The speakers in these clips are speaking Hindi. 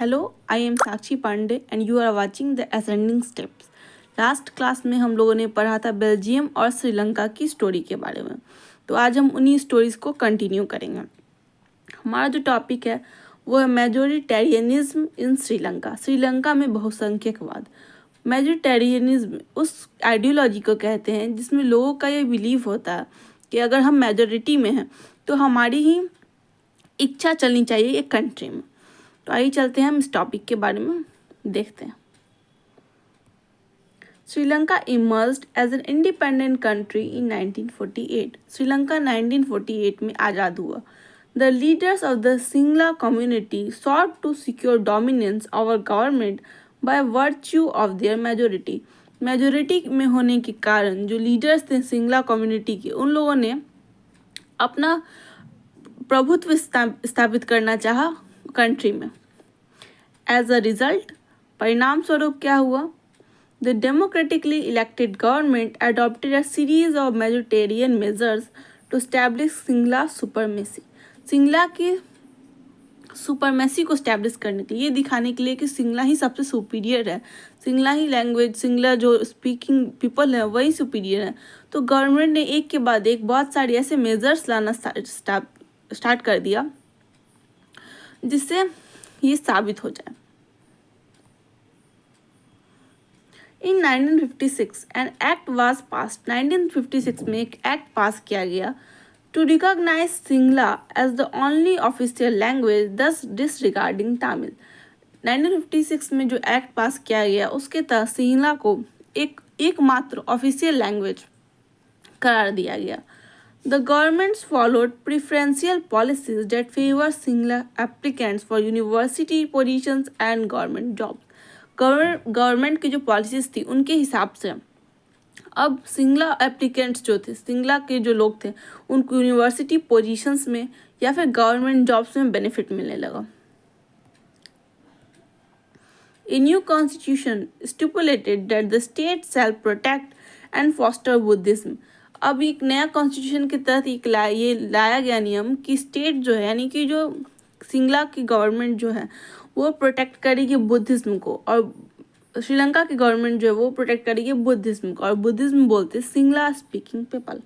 Hello, I am Sakshi Pandey and you are watching the ascending steps. Last class में हम लोगों ने पढ़ा था बेल्जियम और श्रीलंका की स्टोरी के बारे में। तो आज हम उन्हीं स्टोरीज को कंटिन्यू करेंगे। हमारा जो टॉपिक है वो है मेजोरिटेरियनिज्म इन श्रीलंका। श्रीलंका में बहुसंख्यकवाद। मेजोरिटेरियनिज्म उस आइडियोलॉजी को कहते हैं जिसमें लोगों का ये बिलीव होता है कि अगर हम मेजोरिटी में हैं तो हमारी ही इच्छा चलनी चाहिए एक कंट्री में। तो आइए चलते हैं हम इस टॉपिक के बारे में देखते हैं। Sri Lanka emerged as an independent country in 1948। Sri Lanka 1948 में आज़ाद हुआ। The leaders of the Sinhala community sought to secure dominance over government by virtue of their majority. Majority में होने के कारण जो लीडर्स थे सिंगला कम्युनिटी के, उन लोगों ने अपना प्रभुत्व स्थापित करना चाहा कंट्री में। एज अ रिजल्ट, परिणाम स्वरूप क्या हुआ? The democratically elected government adopted a series of majoritarian measures to establish Sinhala supremacy. Sinhala की सुपरमेसी को स्टैब्लिश करने के लिए, ये दिखाने के लिए कि सिंगला ही सबसे सुपीरियर है, सिंगला ही लैंग्वेज, सिंगला जो स्पीकिंग पीपल है वही सुपीरियर है। तो गवर्नमेंट ने एक के बाद एक बहुत सारे ऐसे मेजर्स लाना स्टार्ट कर दिया जिससे ये साबित हो जाए। In 1956 an act was passed. 1956 में एक एक्ट पास किया गया to recognise Sinhala as the only official language, thus disregarding Tamil. 1956 में जो एक्ट पास किया गया उसके तहत सिंगला को एकमात्र ऑफिशियल लैंग्वेज करार दिया गया। The governments followed preferential policies that favor Singla applicants for university positions and government jobs. Government की जो पॉलिसीज थी उनके हिसाब से अब सिंगला एप्लीकेंट्स जो थे, सिंगला के जो लोग थे, उनको यूनिवर्सिटी पोजीशंस में या फिर गवर्नमेंट जॉब्स में बेनिफिट मिलने लगा। A new constitution stipulated that the state shall protect and foster Buddhism. अब एक नया कॉन्स्टिट्यूशन के तहत ये लाया गया नियम कि स्टेट जो है, यानी कि जो सिंगला की गवर्नमेंट जो है वो प्रोटेक्ट करेगी बुद्धिज्म को, और श्रीलंका की गवर्नमेंट जो है वो प्रोटेक्ट करेगी बुद्धिज्म को, और बुद्धिज्म बोलते Singla speaking people.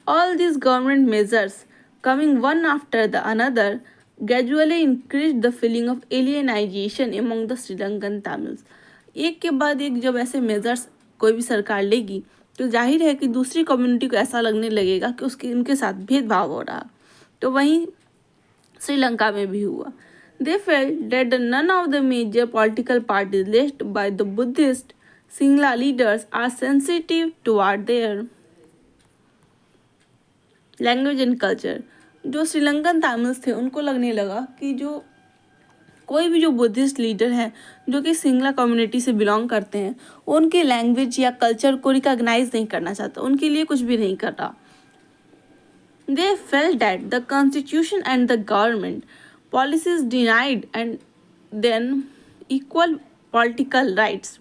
All these government measures coming one after the another gradually increased the feeling of alienation among the Sri Lankan Tamils. एक के बाद एक जब ऐसे मेजर्स कोई भी सरकार लेगी तो जाहिर है कि दूसरी कम्युनिटी को ऐसा लगने लगेगा कि उसके उनके साथ भेदभाव हो रहा। तो वहीं श्रीलंका में भी हुआ। They felt that none of the major political parties led by the Buddhist Singla leaders are sensitive toward their language and culture. जो श्रीलंकन तमिल्स थे उनको लगने लगा कि जो कोई भी जो बुद्धिस्ट लीडर है जो कि सिंगला कम्युनिटी से बिलोंग करते हैं, उनके लैंग्वेज या कल्चर को रिकॉग्नाइज नहीं करना चाहता, उनके लिए कुछ भी नहीं कर रहा। They felt that the constitution and the government policies denied and than equal political rights,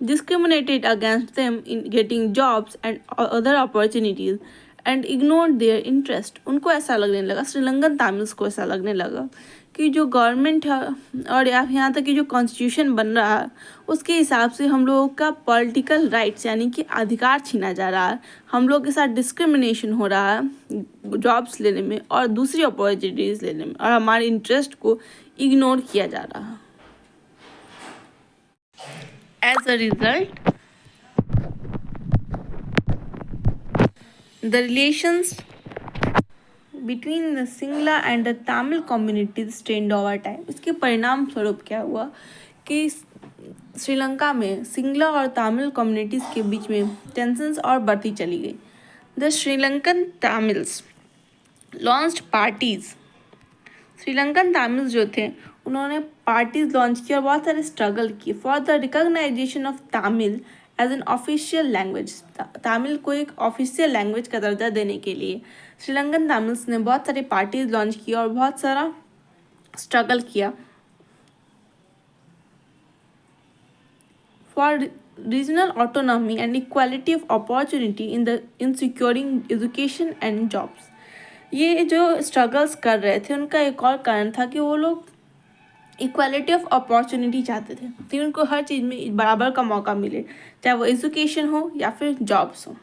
discriminated against them in getting jobs and other opportunities and ignored their interest. उनको ऐसा लगने लगा, श्रीलंकन तमिल्स को ऐसा लगने लगा कि जो गवर्नमेंट है और यहाँ तक कि जो कॉन्स्टिट्यूशन बन रहा है उसके हिसाब से हम लोगों का पॉलिटिकल राइट्स यानी कि अधिकार छीना जा रहा है, हम लोग के साथ डिस्क्रिमिनेशन हो रहा है जॉब्स लेने में और दूसरी अपॉर्चुनिटीज़ लेने में, और हमारे इंटरेस्ट को इग्नोर किया जा रहा है। As a result, the relations between the Singla and the Tamil communities strained over time. इसके परिणाम स्वरूप क्या हुआ कि श्रीलंका में सिंगला और तमिल कम्युनिटीज़ के बीच में टेंशन्स और बढ़ती चली गई। The Sri Lankan Tamils launched parties. Sri Lankan Tamils जो थे उन्होंने पार्टीज लॉन्च की और बहुत सारे स्ट्रगल किए for the recognition of Tamil as an official language. Tamil को एक ऑफिशियल लैंग्वेज का दर्जा देने के लिए श्रीलंकन तमिल्स ने बहुत सारे पार्टीज लॉन्च किया और बहुत सारा स्ट्रगल किया for regional autonomy and equality of opportunity in securing education and jobs. ये जो स्ट्रगल्स कर रहे थे उनका एक और कारण था कि वो लोग इक्वालिटी ऑफ अपॉर्चुनिटी चाहते थे कि उनको हर चीज़ में बराबर का मौका मिले, चाहे वो एजुकेशन हो या फिर जॉब्स हो।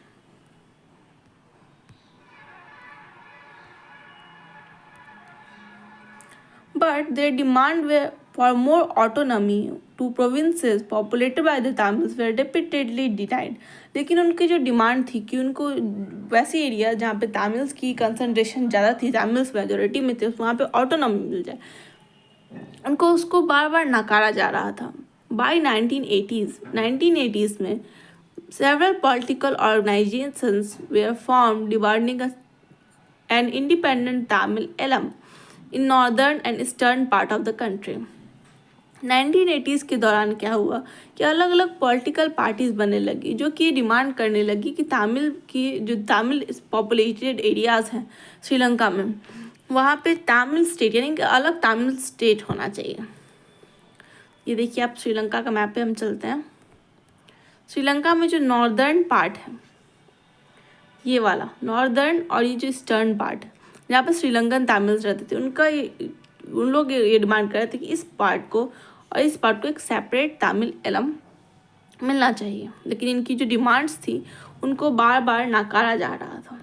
But their demand for more autonomy to provinces populated by the Tamils were repeatedly denied. लेकिन उनकी जो डिमांड थी कि उनको वैसे एरिया जहाँ पे तमिल्स की कंसंट्रेशन ज़्यादा थी, तमिल्स मेजोरिटी में थे, वहाँ पे ऑटोनॉमी मिल जाए, उनको उसको बार बार नकारा जा रहा था। बाय 1980s में several political organizations were formed demanding an independent Tamil elam in northern and eastern part of the country. 1980s के दौरान क्या हुआ कि अलग अलग पॉलिटिकल पार्टीज बनने लगी जो कि डिमांड करने लगी कि तमिल पॉपुलेटेड एरियाज हैं श्रीलंका में, वहाँ पे तमिल स्टेट यानी कि अलग तमिल स्टेट होना चाहिए। ये देखिए आप श्रीलंका का मैप पे हम चलते हैं। श्रीलंका में जो नॉर्दर्न पार्ट है ये वाला नॉर्दर्न, और ये जो ईस्टर्न पार्ट है जहाँ पर श्रीलंकन तमिल्स रहते थे, उन लोग ये डिमांड कर रहे थे कि इस पार्ट को और इस पार्ट को एक सेपरेट तमिल एलम मिलना चाहिए। लेकिन इनकी जो डिमांड्स थी उनको बार बार नकारा जा रहा था।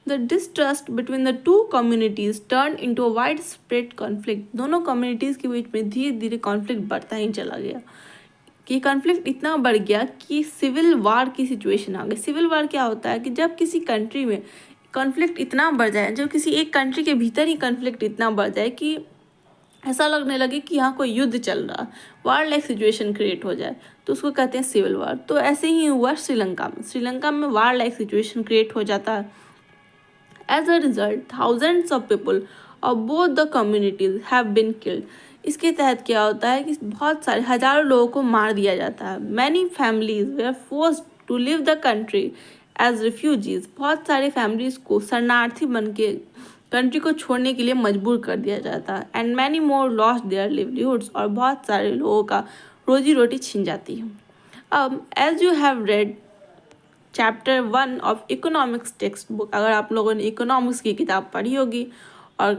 The distrust between the two communities turned into a widespread conflict. दोनों कम्युनिटीज़ के बीच में धीरे धीरे कॉन्फ्लिक्ट बढ़ता ही चला गया कि कॉन्फ्लिक्ट इतना बढ़ गया कि सिविल वार की सिचुएशन आ गई। सिविल वार क्या होता है कि जब किसी कंट्री में कॉन्फ्लिक्ट इतना बढ़ जाए, जब किसी एक कंट्री के भीतर ही कॉन्फ्लिक्ट इतना बढ़ जाए कि ऐसा लगने लगे कि यहाँ कोई युद्ध चल रहा, वार लाइक सिचुएशन क्रिएट हो जाए, तो उसको कहते हैं सिविल वार। तो ऐसे ही हुआ श्रीलंका में वार लाइक सिचुएशन क्रिएट हो जाता है। As a result, thousands of people of both the communities have been killed. इसके तहत क्या होता है कि बहुत सारे हजारों लोगों को मार दिया जाता है। Many families were forced to leave the country as refugees. बहुत सारे फैमिलीज को शरणार्थी बन के कंट्री को छोड़ने के लिए मजबूर कर दिया जाता है। And many more lost their livelihoods. और बहुत सारे लोगों का रोजी रोटी छिन जाती है। अब as you have read chapter 1 of economics text book, अगर आप लोगों ने इकोनॉमिक्स की किताब पढ़ी होगी और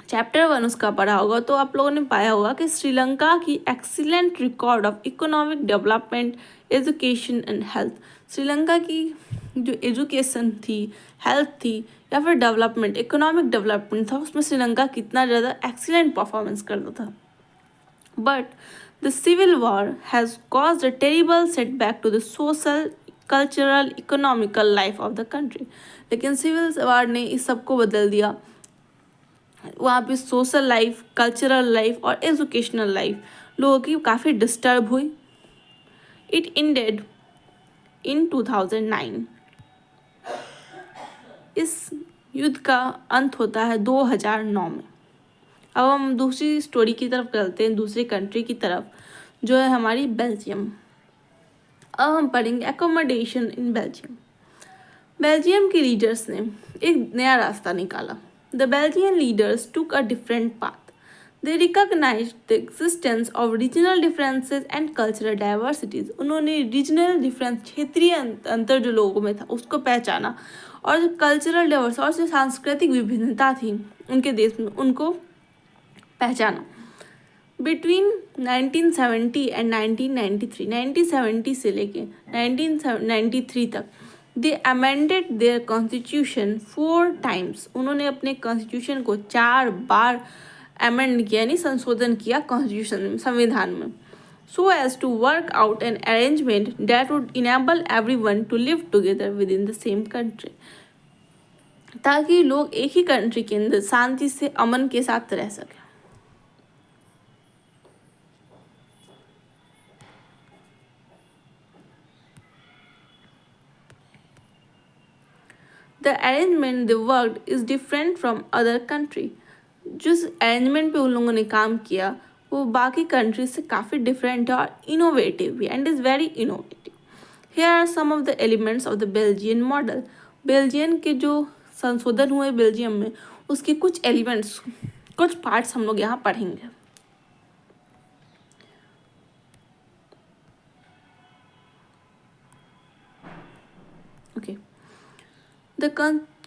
चैप्टर 1 उसका पढ़ा होगा तो आप लोगों ने पाया होगा कि श्रीलंका की excellent record of economic development, education and health, Sri Lanka की जो एजुकेशन थी, हेल्थ थी या फिर डेवलपमेंट, इकोनॉमिक डेवलपमेंट था, उसमें श्रीलंका कितना ज़्यादा एक्सीलेंट परफॉर्मेंस करता था। But the civil war has caused a terrible setback to the social, cultural, economical life of the country. लेकिन सिविल वार ने इस सब को बदल दिया। वहाँ पे सोशल लाइफ, कल्चरल लाइफ और एजुकेशनल लाइफ लोगों की काफ़ी डिस्टर्ब हुई। It ended in 2009। इस युद्ध का अंत होता है 2009 में। अब हम दूसरी स्टोरी की तरफ चलते हैं, दूसरी कंट्री की तरफ जो है हमारी बेल्जियम। अब हम पढ़ेंगे एकोमोडेशन इन बेल्जियम। बेल्जियम के लीडर्स ने एक नया रास्ता निकाला। The Belgian leaders took a different path. They recognised the existence of regional differences and cultural diversities. उन्होंने रीजनल डिफरेंस, क्षेत्रीय अंतर जो लोगों में था उसको पहचाना, और जो कल्चरल डाइवर्स और जो सांस्कृतिक विभिन्नता थी उनके देश में उनको पहचाना। बिटवीन 1970 एंड 1993, 1970 से लेके 1993 तक दे अमेंडेड देयर कॉन्स्टिट्यूशन 4 टाइम्स। उन्होंने अपने कॉन्स्टिट्यूशन को 4 बार अमेंड किया, यानी संशोधन किया कॉन्स्टिट्यूशन में, संविधान में, so as to work out an arrangement that would enable everyone to live together within the same country, ताकि लोग एक ही कंट्री के अंदर शांति से, अमन के साथ रह सकें। The arrangement they worked is different from other country. जिस अरेंजमेंट पे उन लोगों ने काम किया वो बाकी कंट्री से काफ़ी डिफरेंट है और इनोवेटिव भी, and is very innovative. Here are some of the elements of the Belgian model. Belgian के जो संशोधन हुए बेल्जियम में उसके कुछ एलिमेंट्स, कुछ पार्ट्स हम लोग यहाँ पढ़ेंगे। Okay. The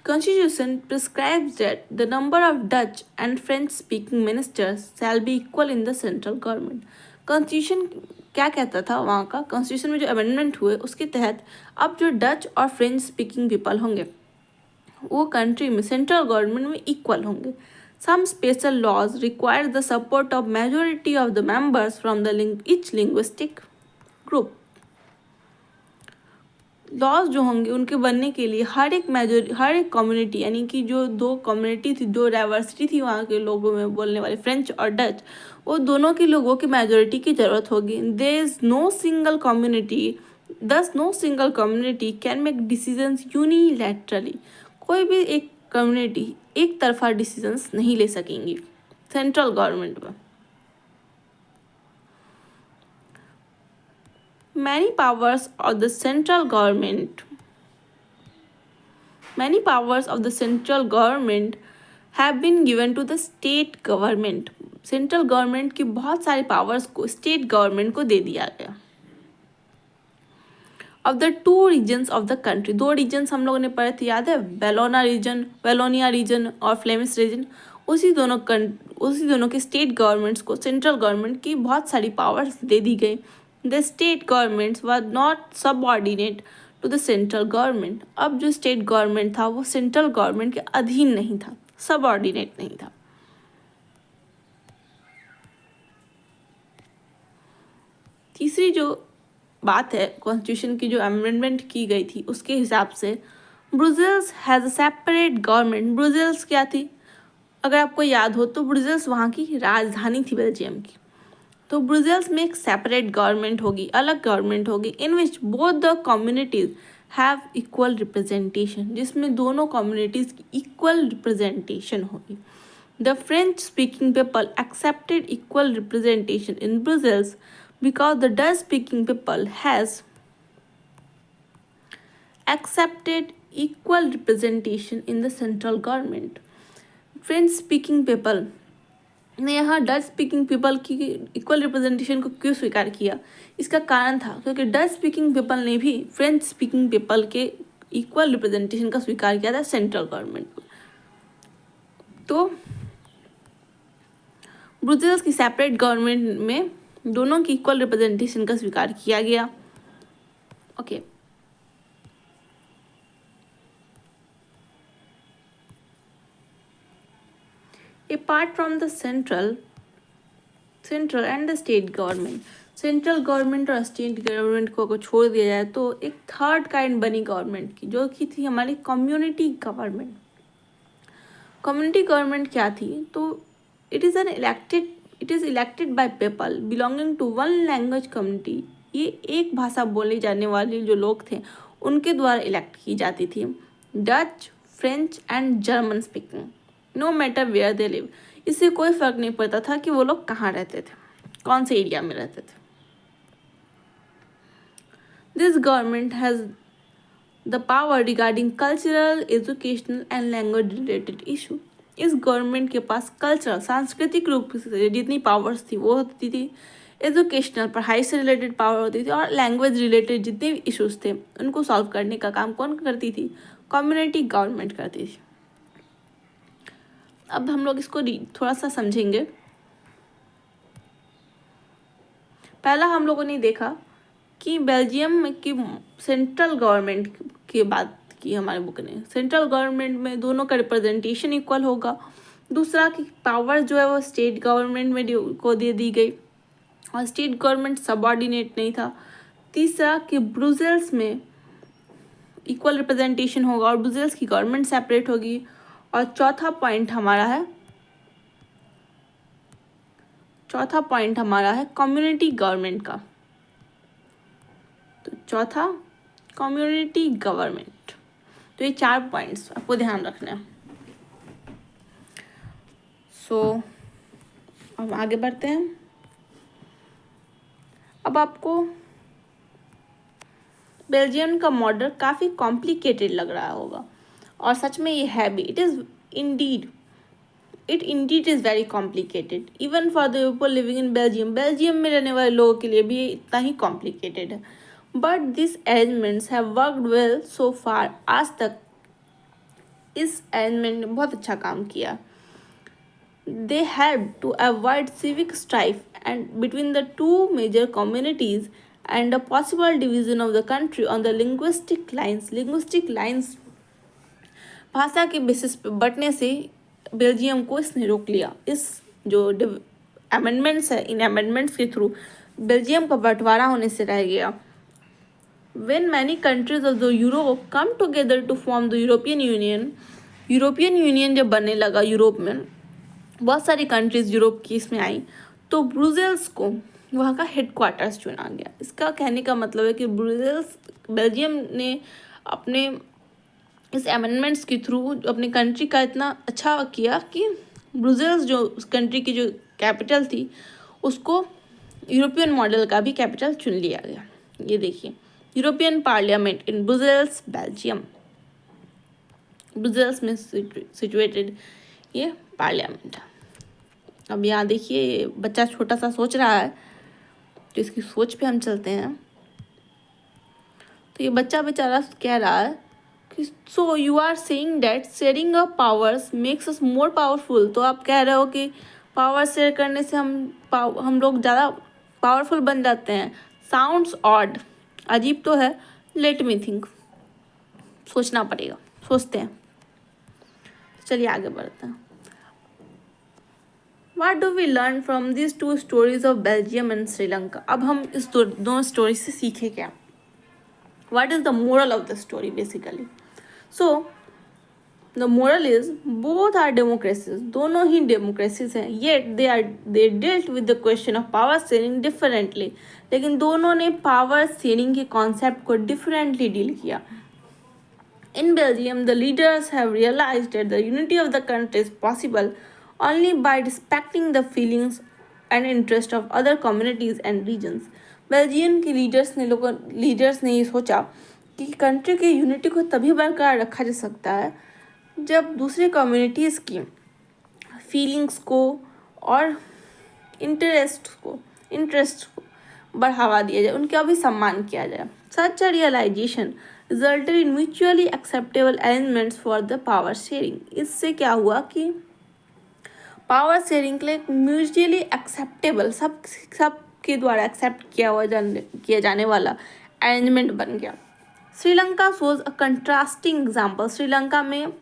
Constitution prescribes that the number of Dutch and French-speaking ministers shall be equal in the central government. Constitution क्या कहता था वहाँ का? Constitution में जो amendment हुए उसके तहत अब जो डच और फ्रेंच स्पीकिंग पीपल होंगे वो कंट्री में सेंट्रल गवर्नमेंट में इक्वल होंगे. Some special laws require the support of majority of the members from the each linguistic group. Laws जो होंगे उनके बनने के लिए हर एक कम्युनिटी यानी कि जो दो कम्युनिटी थी, दो डाइवर्सिटी थी वहाँ के लोगों में बोलने वाले फ्रेंच और डच, वो दोनों के लोगों की मेजोरिटी की ज़रूरत होगी. There is no single community, thus no single community can make decisions unilaterally. कोई भी एक कम्युनिटी एक तरफा डिसीजंस नहीं ले सकेंगी सेंट्रल गवर्नमेंट में. Many powers of the central government have been given to the state government. Central government की बहुत सारे पावर्स को स्टेट गवर्नमेंट को दे दिया गया. Of the two reasons of the country, दो रीजन्स हम लोगों ने पढ़े थे, याद है? वेलोनिया रीजन और फ्लेमिश रीजन. उसी दोनों के स्टेट गवर्नमेंट्स को सेंट्रल गवर्नमेंट की बहुत सारी पावर्स दे दी गई. The state governments were not subordinate to the central government. अब जो स्टेट गवर्नमेंट था वो सेंट्रल गवर्नमेंट के अधीन नहीं था, सबऑर्डिनेट नहीं था. तीसरी जो बात है कॉन्स्टिट्यूशन की जो अमेंडमेंट की गई थी उसके हिसाब से Brussels has a separate government. Brussels क्या थी? अगर आपको याद हो तो ब्रुसेल्स वहाँ की राजधानी थी बेल्जियम की. तो ब्रुसेल्स में एक सेपरेट गवर्नमेंट होगी, अलग गवर्नमेंट होगी, in which both the communities have equal representation, जिसमें दोनों कम्युनिटीज़ की इक्वल रिप्रेजेंटेशन होगी. The French speaking people accepted equal representation in Brussels because the Dutch speaking people has accepted equal representation in the central government. French speaking people ने यहाँ डच स्पीकिंग पीपल की इक्वल रिप्रेजेंटेशन को क्यों स्वीकार किया? इसका कारण था क्योंकि डच स्पीकिंग पीपल ने भी फ्रेंच स्पीकिंग पीपल के इक्वल रिप्रेजेंटेशन का स्वीकार किया था सेंट्रल गवर्नमेंट को. तो ब्रुसेल्स की सेपरेट गवर्नमेंट में दोनों की इक्वल रिप्रेजेंटेशन का स्वीकार किया गया. Okay. Apart from the central and the state government, central government और स्टेट गवर्नमेंट को अगर छोड़ दिया जाए तो एक थर्ड काइंड बनी गवर्नमेंट की, जो कि थी हमारी कम्युनिटी गवर्नमेंट. कम्युनिटी गवर्नमेंट क्या थी? तो it is elected by people belonging to one language community. ये एक भाषा बोले जाने वाले जो लोग थे उनके द्वारा इलेक्ट की जाती थी. Dutch, French and German speaking, no matter where they live. इससे कोई फ़र्क नहीं पड़ता था कि वो लोग कहाँ रहते थे, कौन से एरिया में रहते थे. This government has the power regarding cultural, educational and language related issue. इस गवर्नमेंट के पास कल्चरल, सांस्कृतिक रूप से जितनी पावर्स थी वो होती थी, एजुकेशनल, पढ़ाई से रिलेटेड पावर होती थी, और लैंग्वेज रिलेटेड जितने भी इश्यूज थे उनको सॉल्व करने का काम कौन करती थी? कम्युनिटी गवर्नमेंट करती थी. अब हम लोग इसको थोड़ा सा समझेंगे. पहला हम लोगों ने देखा कि बेल्जियम की सेंट्रल गवर्नमेंट की बात की हमारे बुक ने. सेंट्रल गवर्नमेंट में दोनों का रिप्रेजेंटेशन इक्वल होगा. दूसरा कि पावर जो है वो स्टेट गवर्नमेंट में को दे दी गई और स्टेट गवर्नमेंट सबऑर्डिनेट नहीं था. तीसरा कि ब्रुसेल्स में इक्वल रिप्रेजेंटेशन होगा और ब्रुसेल्स की गवर्नमेंट सेपरेट होगी. और चौथा पॉइंट हमारा है कम्युनिटी गवर्नमेंट का. तो चौथा कम्युनिटी गवर्नमेंट. तो ये 4 पॉइंट्स आपको ध्यान रखना है. सो अब आगे बढ़ते हैं. अब आपको बेल्जियम का मॉडल काफ़ी कॉम्प्लिकेटेड लग रहा होगा, और सच में ये है भी. It indeed is very complicated even for the people living in Belgium. Belgium में रहने वाले लोगों के लिए भी ये इतना ही कॉम्प्लिकेटेड है. But this arrangements have worked well so far. आज तक इस अरेंजमेंट ने बहुत अच्छा काम किया। They helped to avoid civic strife and between the two major communities and a possible division of the country on the linguistic lines. Linguistic lines भाषा के बेसिस पे बंटने से बेल्जियम को इसने रोक लिया। इस जो अमेंडमेंट्स है, इन अमेंडमेंट्स के थ्रू बेल्जियम का बंटवारा होने से रह गया। When many countries of the Europe come together to form the European Union, European union जब बनने लगा यूरोप में, बहुत सारी कंट्रीज यूरोप की इसमें आई, तो ब्रुसेल्स को वहाँ का हेडक्वार्टर्स चुना गया। इसका कहने का मतलब है कि ब्रुसेल्स, बेल्जियम ने अपने इस अमेंडमेंट्स के थ्रू अपनी कंट्री का इतना अच्छा किया कि ब्रुसेल्स जो उस कंट्री की जो कैपिटल थी उसको यूरोपियन मॉडल का भी कैपिटल चुन लिया गया। ये देखिए, European parliament in Brussels, Belgium. Brussels में सिचुएटेड ये पार्लियामेंट है। अब यहाँ देखिए, ये बच्चा छोटा सा सोच रहा है, तो इसकी सोच पे हम चलते हैं। तो ये बच्चा बेचारा कह रहा है कि so you are saying that sharing of powers makes us more powerful. तो आप कह रहे हो कि पावर शेयर करने से हम लोग ज़्यादा पावरफुल बन जाते हैं। साउंड्स ऑड, अजीब तो है। लेट मी थिंक, सोचना पड़ेगा, सोचते हैं। चलिए आगे बढ़ते हैं। What do we learn from these two stories of Belgium and Sri Lanka? अब हम इस दोनों स्टोरी से सीखे क्या? What is the moral of the story basically? So the moral is both are democracies. दोनों ही democracies हैं, yet they dealt with the question of power sharing differently. लेकिन दोनों ने power sharing के concept को differently deal किया. In Belgium, the leaders have realized that the unity of the country is possible only by respecting the feelings and interest of other communities and regions. Belgium के लीडर्स ने ये सोचा कि कंट्री की यूनिटी को तभी बरकरार रखा जा सकता है जब दूसरे कम्युनिटीज़ की फीलिंग्स को और इंटरेस्ट को बढ़ावा दिया जाए, उनका भी सम्मान किया जाए। Such a realization resulted in mutually acceptable arrangements for the power sharing. इससे क्या हुआ कि पावर शेयरिंग के लिए म्यूचुअली एक्सेप्टेबल, सब के द्वारा एक्सेप्ट किया जाने वाला अरेंजमेंट बन गया। श्रीलंका शोज अ कंट्रास्टिंग एग्जाम्पल। श्रीलंका में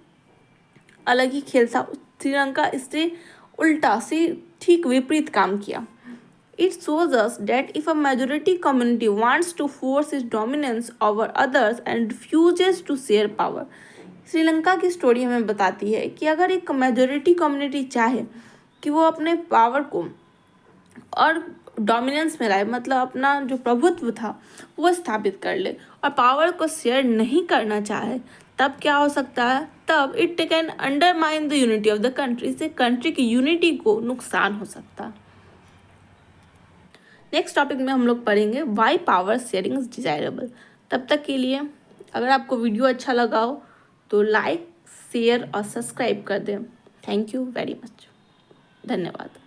अलग ही खेल था। श्रीलंका इससे उल्टा से ठीक विपरीत काम किया। It shows us that if a majority community wants to force its dominance over others and refuses to share power. Sri Lanka की स्टोरी हमें बताती है कि अगर एक मेजोरिटी कम्युनिटी चाहे कि वो अपने पावर को और डोमिनेंस में लाए, मतलब अपना जो प्रभुत्व था वो स्थापित कर ले, और पावर को शेयर नहीं करना चाहे, तब क्या हो सकता है? तब it can undermine the unity of the country. इससे कंट्री की यूनिटी को नुकसान हो सकता है। नेक्स्ट टॉपिक में हम लोग पढ़ेंगे why power sharing is desirable. तब तक के लिए अगर आपको वीडियो अच्छा लगा हो तो लाइक, शेयर और सब्सक्राइब कर दें। Thank you very much. धन्यवाद।